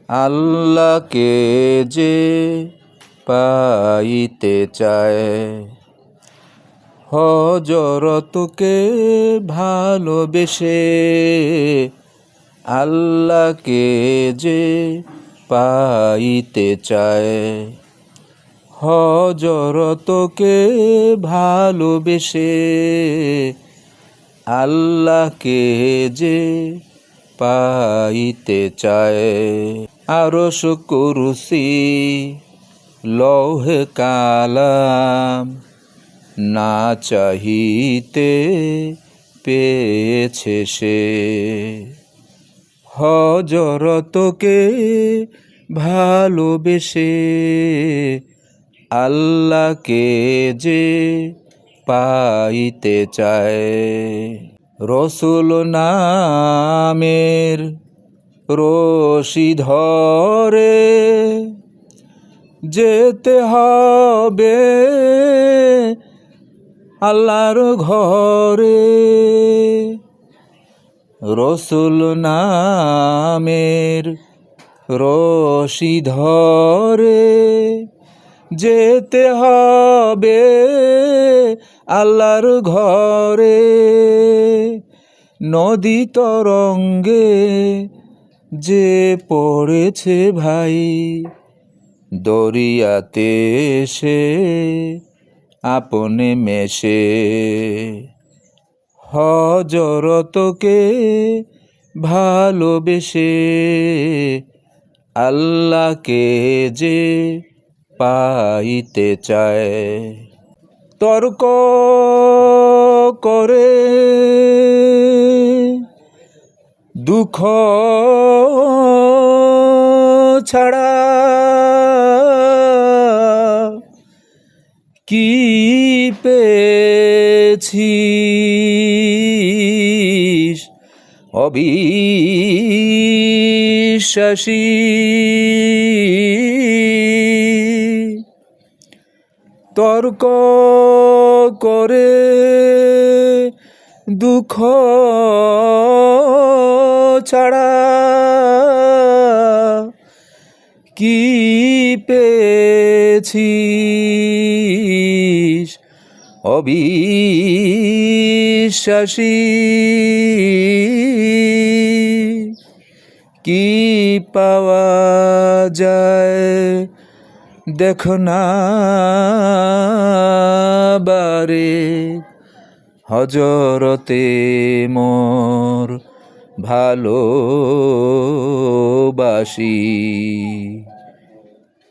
আল্লাহকে যে পাইতে চায়, হযরতকে ভালোবেসে আল্লাহকে যে পাইতে চায়, হযরতকে ভালোবেসে আল্লাহকে যে পাইতে চায়। আরশ কুরসি লৌহে কালাম না চাহিতে পেয়েছে সে, হযরতকে ভালোবেসে আল্লাহকে যে পাইতে চায়। রসুল নামের রশি ধরে যেতে হবে আল্লাহর ঘরে, রসুল নামের রশি ধরে যেতে হবে আল্লাহর ঘরে। নদী তরঙ্গে যে পড়েছে ভাই দরিয়াতে সে আপনে মেশে, হযরতকে ভালোবেসে আল্লাহকে যে পাইতে চায়। তর্ক করে দুঃখ ছাড়া কি পেয়েছিস অবিশ্বাসী, তর্ক করে দুঃখ ছাড়া কি পেয়েছিস অবিশ্বাসী, কি পাওয়া যায় দেখো না বারে, হযরতে মোর ভালোবাসি।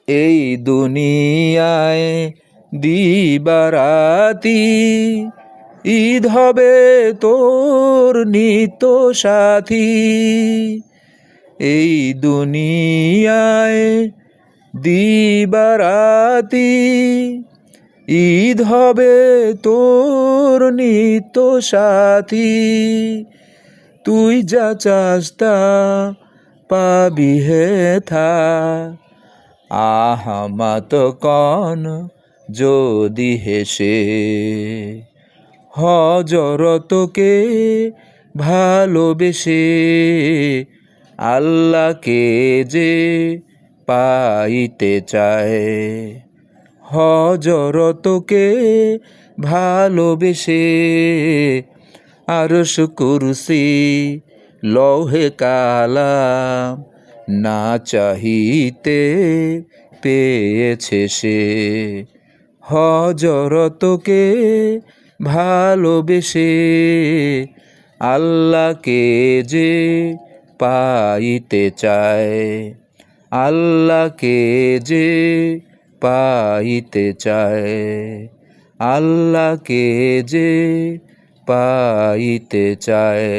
এই দুনিয়ায় দিবারাতি ঈদ হবে তোর নিত্য সাথী, এই দুনিয়ায় দিবারাতি ঈদ হবে তোর নিত্য সাথী। তুই যা চাস তা পাবি হেথা আহমাত কন যদি হেসে, হযরতকে ভালোবেসে আল্লাহকে যে পাইতে চায়, হযরতকে ভালোবেসে আরশ কুরসি লৌহে কালাম না চাহিতে পেয়েছে সে, হযরতকে ভালোবেসে আল্লাহকে যে পাইতে চায়, আল্লাহকে যে পাইতে চায়, আল্লাহকে যে পাইতে চায়।